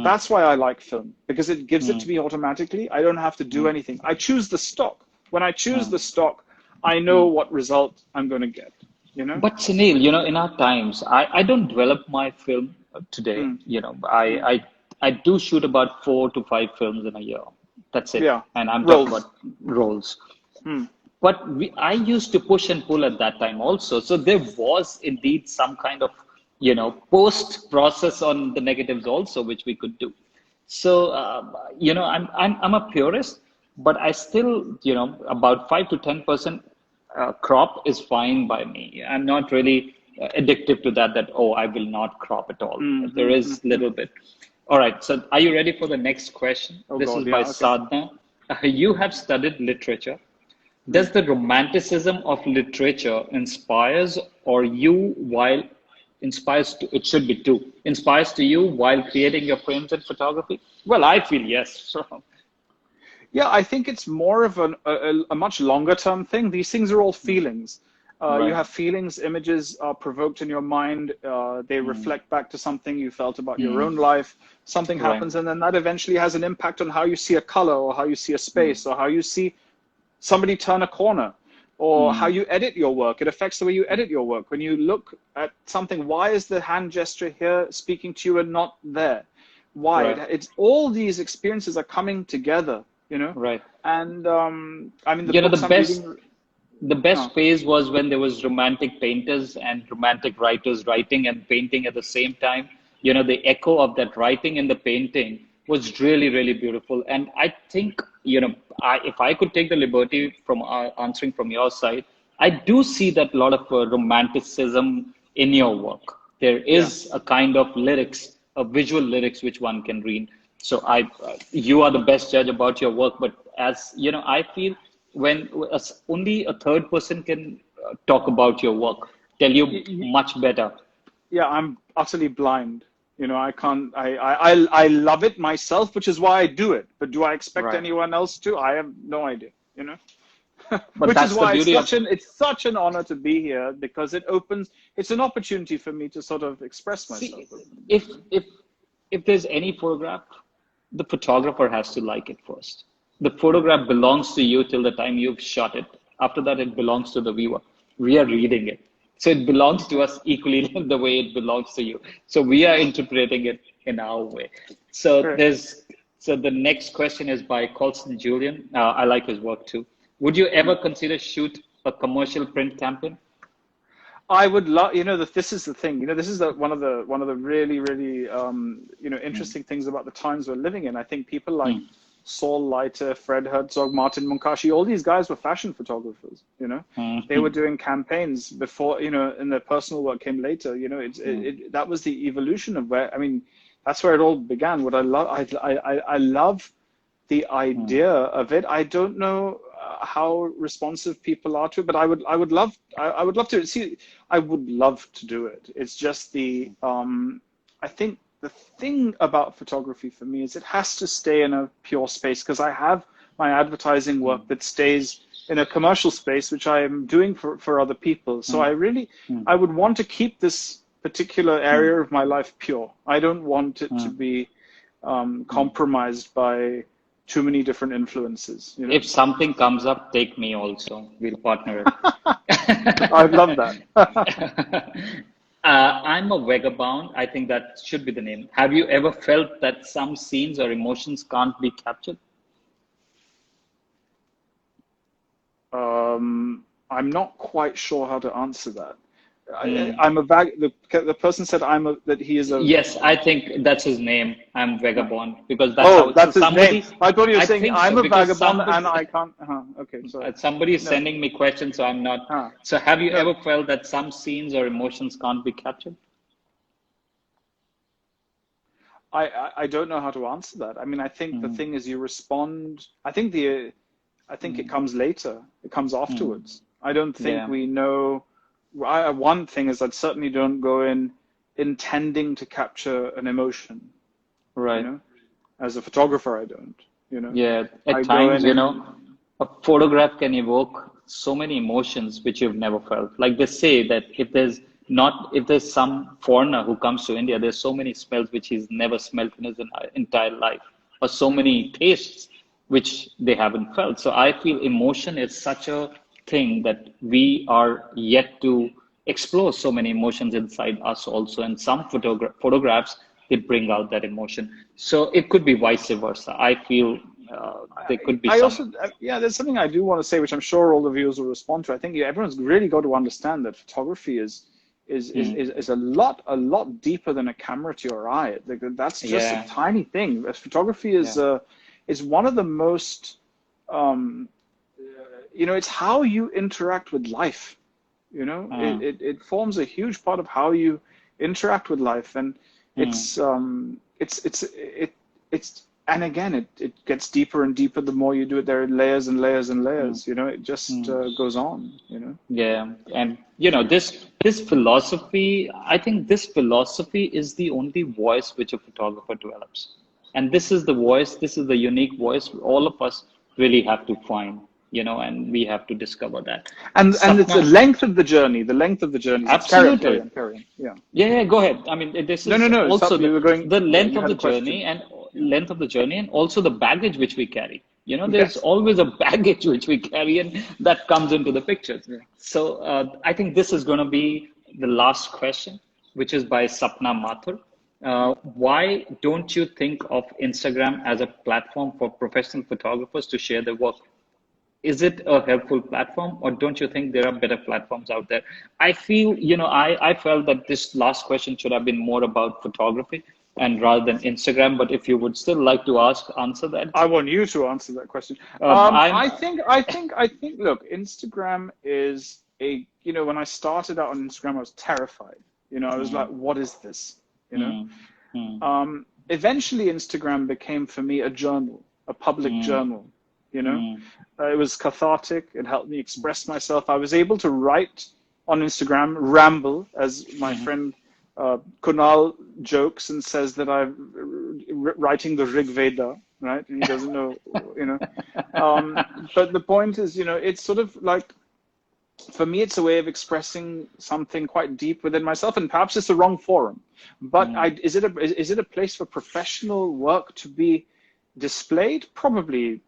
S2: that's why I like film, because it gives it to me automatically. I don't have to do anything. I choose the stock. When I choose the stock, I know what result I'm going to get, you know?
S3: But Sunil, you know, in our times, I don't develop my film today. You know, I do shoot about 4 to 5 films in a year. That's it.
S2: Yeah.
S3: And I'm talking about rolls. But I used to push and pull at that time also. So there was indeed some kind of, you know, post process on the negatives also, which we could do. So, you know, I'm a purist, but I still, you know, about 5 to 10% crop is fine by me. I'm not really addictive to that, oh, I will not crop at all. There is a little bit. All right. So are you ready for the next question? This is by Sadhna. You have studied literature. Does the romanticism of literature inspires you while inspires to you while creating your frames in photography? Well, I feel yes. So.
S2: Yeah, I think it's more of a much longer term thing. These things are all feelings. You have feelings, images are provoked in your mind. They reflect back to something you felt about your own life. Something happens, and then that eventually has an impact on how you see a color or how you see a space or how you see somebody turn a corner, or how you edit your work. It affects the way you edit your work. When you look at something, why is the hand gesture here speaking to you and not there? Why? It's all these experiences are coming together, you know?
S3: Right.
S2: And I mean,
S3: the best phase was when there was romantic painters and romantic writers writing and painting at the same time. You know, the echo of that writing and the painting was really, really beautiful. And I think, you know, if I could take the liberty from answering from your side, I do see that a lot of romanticism in your work. There is a kind of lyrics, a visual lyrics, which one can read. So you are the best judge about your work. But as you know, I feel when only a third person can talk about your work, tell you much better.
S2: Yeah, I'm utterly blind. You know, I can't, I love it myself, which is why I do it. But do I expect anyone else to? I have no idea, you know?
S3: But
S2: which
S3: that's
S2: is why
S3: it's
S2: such an honor to be here, because it's an opportunity for me to sort of express myself.
S3: See, if there's any photograph, the photographer has to like it first. The photograph belongs to you till the time you've shot it. After that, it belongs to the viewer. We are reading it. So it belongs to us equally the way it belongs to you. So we are interpreting it in our way. So
S2: Great.
S3: the next question is by Colson Julian. I like his work too. Would you ever consider shoot a commercial print campaign?
S2: I would love, this is the thing, this is one of the really, really, interesting things about the times we're living in. I think people like Saul Leiter, Fred Herzog, Martin Munkashi, all these guys were fashion photographers, They were doing campaigns before, and their personal work came later, that was the evolution of that's where it all began. What I love, I love the idea of it. I don't know how responsive people are to it, but I would love to see. I would love to do it. It's just I think the thing about photography for me is it has to stay in a pure space, because I have my advertising work that stays in a commercial space, which I am doing for other people. So I would want to keep this particular area of my life pure. I don't want it to be compromised by too many different influences.
S3: If something comes up, take me also. We'll partner it.
S2: I'd love that.
S3: I'm a vagabond. I think that should be the name. Have you ever felt that some scenes or emotions can't be captured?
S2: I'm not quite sure how to answer that. I'm a the person said that he is a.
S3: Yes, I think that's his name. I'm vagabond, because that's
S2: his name. I thought you were saying I'm a vagabond and I can't. Okay, sorry.
S3: Somebody is sending me questions, so I'm not. So have you ever felt that some scenes or emotions can't be captured?
S2: I don't know how to answer that. I think the thing is you respond. I think it comes later. It comes afterwards. I don't think we know. One thing is I certainly don't go in intending to capture an emotion.
S3: Right.
S2: As a photographer, I don't.
S3: Yeah. At times, a photograph can evoke so many emotions which you've never felt. Like they say that if there's some foreigner who comes to India, there's so many smells which he's never smelled in his entire life, or so many tastes which they haven't felt. So I feel emotion is such a thing that we are yet to explore so many emotions inside us also, and some photographs, they bring out that emotion. So it could be vice versa. I feel there could be
S2: there's something I do want to say, which I'm sure all the viewers will respond to. I think everyone's really got to understand that photography is a lot deeper than a camera to your eye. That's just a tiny thing. Photography is one of the most it's how you interact with life. It forms a huge part of how you interact with life, and it's and again it gets deeper and deeper the more you do it. There are layers and layers and layers. It just goes on.
S3: Yeah, and this philosophy. I think this philosophy is the only voice which a photographer develops, and this is the voice. This is the unique voice all of us really have to find. And we have to discover that.
S2: And it's the length of the journey. The length of the journey.
S3: Absolutely.
S2: Carry on. Yeah.
S3: Yeah. Go ahead. This is
S2: no.
S3: Also the length of the journey and also the baggage which we carry. There's always a baggage which we carry, and that comes into the picture. Yeah. So I think this is going to be the last question, which is by Sapna Mathur. Why don't you think of Instagram as a platform for professional photographers to share their work? Is it a helpful platform, or don't you think there are better platforms out there? I feel, I felt that this last question should have been more about photography and rather than Instagram. But if you would still like to answer that.
S2: I want you to answer that question. I think, look, Instagram is when I started out on Instagram, I was terrified. I was like, what is this? Eventually Instagram became for me a journal, a public journal. It was cathartic. It helped me express myself. I was able to write on Instagram, ramble, as my friend Kunal jokes and says that I'm writing the Rig Veda, right? And he doesn't know, But the point is, it's sort of like, for me, it's a way of expressing something quite deep within myself, and perhaps it's the wrong forum. But is it a place for professional work to be displayed? Probably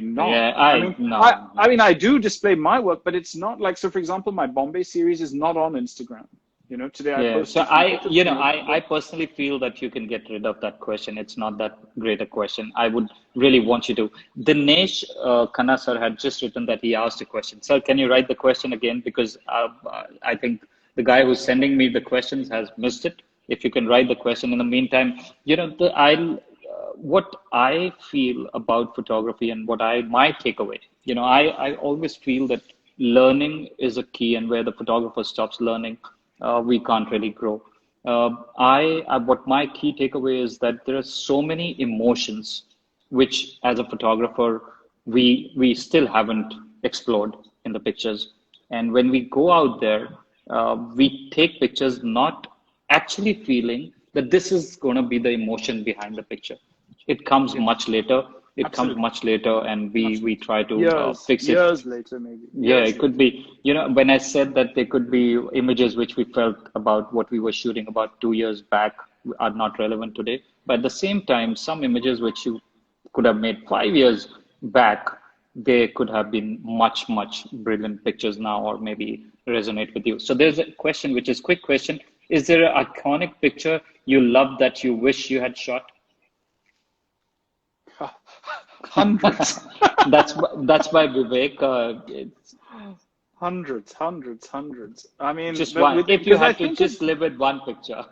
S2: not.
S3: Yeah,
S2: I do display my work, but it's not like, so for example, my Bombay series is not on Instagram. You know, today I
S3: Yeah,
S2: post
S3: so
S2: different
S3: I,
S2: pictures.
S3: you know, I personally feel that you can get rid of that question. It's not that great a question. I would really want you to. Dinesh Khanna sir had just written that he asked a question. Sir, can you write the question again? Because I think the guy who's sending me the questions has missed it. If you can write the question in the meantime, you know, what I feel about photography and my takeaway, you know, I always feel that learning is a key, and where the photographer stops learning, we can't really grow. What my key takeaway is that there are so many emotions which, as a photographer, we still haven't explored in the pictures. And when we go out there, we take pictures not actually feeling that this is going to be the emotion behind the picture. It comes
S2: Yes,
S3: much later. It comes
S2: absolutely.
S3: much later, and we
S2: Absolutely.
S3: try to fix it.
S2: Years later, maybe.
S3: Yeah,
S2: Years
S3: it could
S2: later.
S3: be, you know, when I said that there could be images which we felt about what we were shooting about 2 years back are not relevant today. But at the same time, some images which you could have made 5 years back, they could have been much, much brilliant pictures now, or maybe resonate with you. So there's a question, which is quick question. Is there an iconic picture you love that you wish you had shot?
S2: Hundreds.
S3: That's by Vivek. It's
S2: Hundreds. I mean,
S3: just one. If you
S2: because I
S3: had to
S2: think
S3: just live with one picture.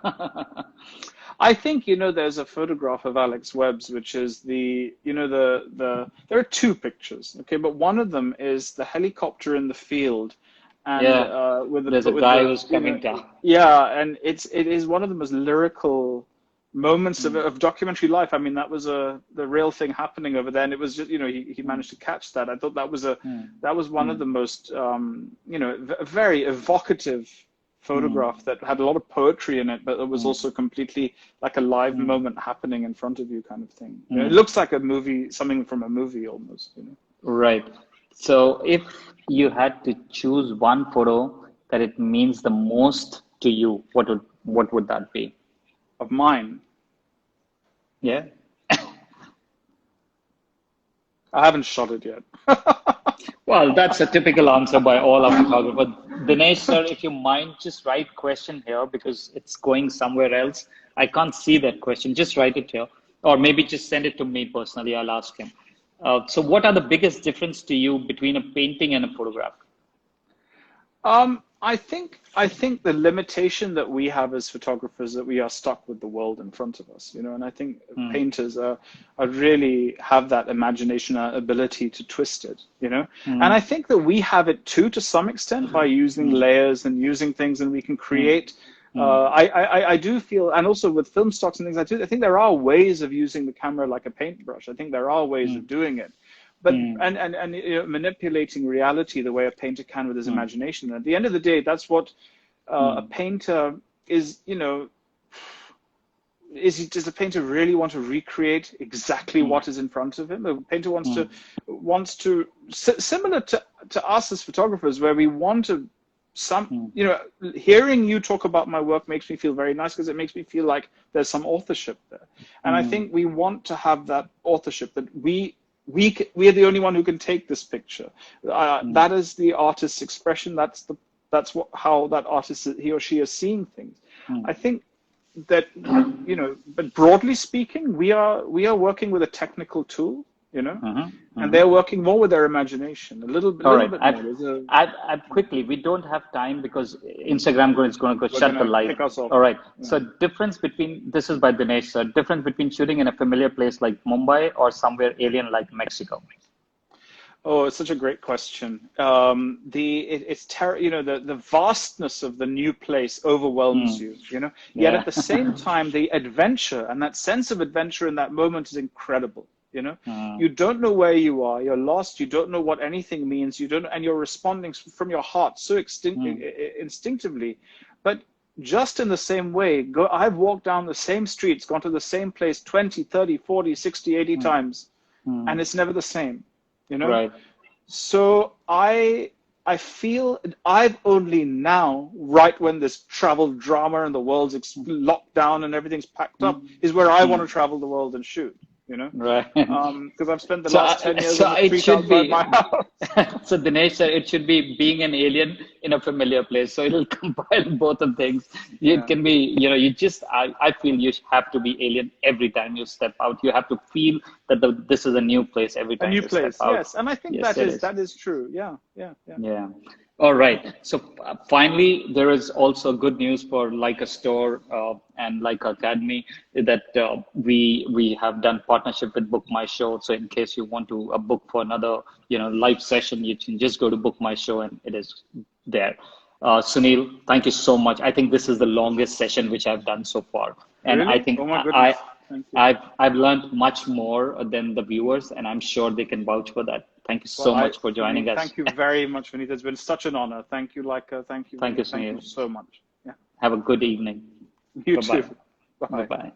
S2: I think, you know, there's a photograph of Alex Webb's, which is there are two pictures, okay, but one of them is the helicopter in the field, and
S3: Yeah,
S2: with
S3: there's a
S2: with
S3: guy
S2: the,
S3: who's
S2: you know,
S3: coming down.
S2: yeah, and it is one of the most lyrical moments
S3: Mm,
S2: of documentary life. I mean, that was the real thing happening over there, and it was just, you know, he
S3: mm,
S2: managed to catch that. I thought
S3: mm,
S2: that was one of
S3: mm,
S2: the most you know, a very evocative
S3: mm,
S2: photograph that had a lot of poetry in it, but it was
S3: mm,
S2: also completely like a live
S3: mm,
S2: moment happening in front of you, kind of thing. You know, it
S3: mm.
S2: looks like a movie, something from a movie almost, you know.
S3: Right. So if you had to choose one photo that it means the most to you, what would that be?
S2: Of mine.
S3: Yeah.
S2: I haven't shot it yet.
S3: Well, that's a typical answer by all our photographers. Dinesh, sir, if you mind, just write question here because it's going somewhere else. I can't see that question. Just write it here, or maybe just send it to me personally. I'll ask him. So, what are the biggest difference to you between a painting and a photograph?
S2: I think the limitation that we have as photographers, that we are stuck with the world in front of us, you know, and I think
S3: Mm,
S2: painters are really have that imagination, ability to twist it, you know, and
S3: mm,
S2: I think that we have it too to some extent by using
S3: mm,
S2: layers and using things, and we can
S3: mm,
S2: create.
S3: mm,
S2: I do feel, and also with film stocks and things, I think there are ways of using the camera like a paintbrush. I think there are ways
S3: mm,
S2: of doing it, but
S3: mm,
S2: and you know, manipulating reality the way a painter can with his
S3: mm,
S2: imagination. And at the end of the day, that's what a
S3: mm,
S2: painter is. You know, does the painter really want to recreate exactly
S3: mm,
S2: what is in front of him? A painter
S3: mm,
S2: wants to similar to us as photographers, where we want to
S3: mm,
S2: you know, hearing you talk about my work makes me feel very nice because it makes me feel like there's some authorship there, and I
S3: mm,
S2: think we want to have that authorship, that we are the only one who can take this picture.
S3: mm,
S2: That is the artist's expression. That's what how that artist, he or she, is seeing things.
S3: mm.
S2: I think that, you know, but broadly speaking, we are working with a technical tool, you know,
S3: Mhm,
S2: and
S3: mhm.
S2: they're working more with their imagination,
S3: All
S2: little
S3: right.
S2: bit more. There's a
S3: Quickly, we don't have time because Instagram is going to go
S2: We're
S3: shut the
S2: gonna
S3: live.
S2: kick us off.
S3: All right.
S2: Yeah.
S3: So difference between, this is by Dinesh, sir, difference between shooting in a familiar place like Mumbai or somewhere alien like Mexico.
S2: Oh, it's such a great question. You know, the vastness of the new place overwhelms
S3: Mm,
S2: you, you know. Yet
S3: yeah.
S2: at the same time, the adventure and that sense of adventure in that moment is incredible. You know,
S3: Mm,
S2: you don't know where you are. You're lost. You don't know what anything means. You don't, and you're responding from your heart so
S3: mm,
S2: instinctively. But just in the same way, I've walked down the same streets, gone to the same place 20, 30, 40, 60, 80
S3: mm,
S2: times, and
S3: mm.
S2: it's never the same, you know?
S3: Right.
S2: So I feel I've only now, right when this travel drama and the world's locked down and everything's packed up,
S3: Mm,
S2: is where I want
S3: mm,
S2: to travel the world and shoot.
S3: Right.
S2: Because I've spent the last 10 years on the
S3: it
S2: street
S3: should
S2: outside
S3: be.
S2: my house.
S3: So Dinesh sir, it should be being an alien in a familiar place. So it'll compile both of things. It can be, you just, I feel you have to be alien every time you step out. You have to feel that this is a new place every
S2: A
S3: time
S2: new
S3: you
S2: place,
S3: step out.
S2: yes. And I think
S3: Yes,
S2: that is true. Yeah.
S3: Yeah. All right. So finally, there is also good news for Leica Store and Leica Academy that we have done partnership with Book My Show. So in case you want to book for another live session, you can just go to Book My Show and it is there. Sunil, thank you so much. I think this is the longest session which I've done so far, and
S2: Really?
S3: I think
S2: Oh my goodness. Thank you.
S3: I've learned much more than the viewers, and I'm sure they can vouch for that. Thank you so much for joining us.
S2: Thank you very much, Vineet. It's been such an honor. Thank you, Leica. Thank you.
S3: Thank you,
S2: Thank you
S3: Sunil.
S2: so much. Yeah.
S3: Have a good evening.
S2: You
S3: Bye-bye.
S2: too. Bye.
S3: Bye-bye.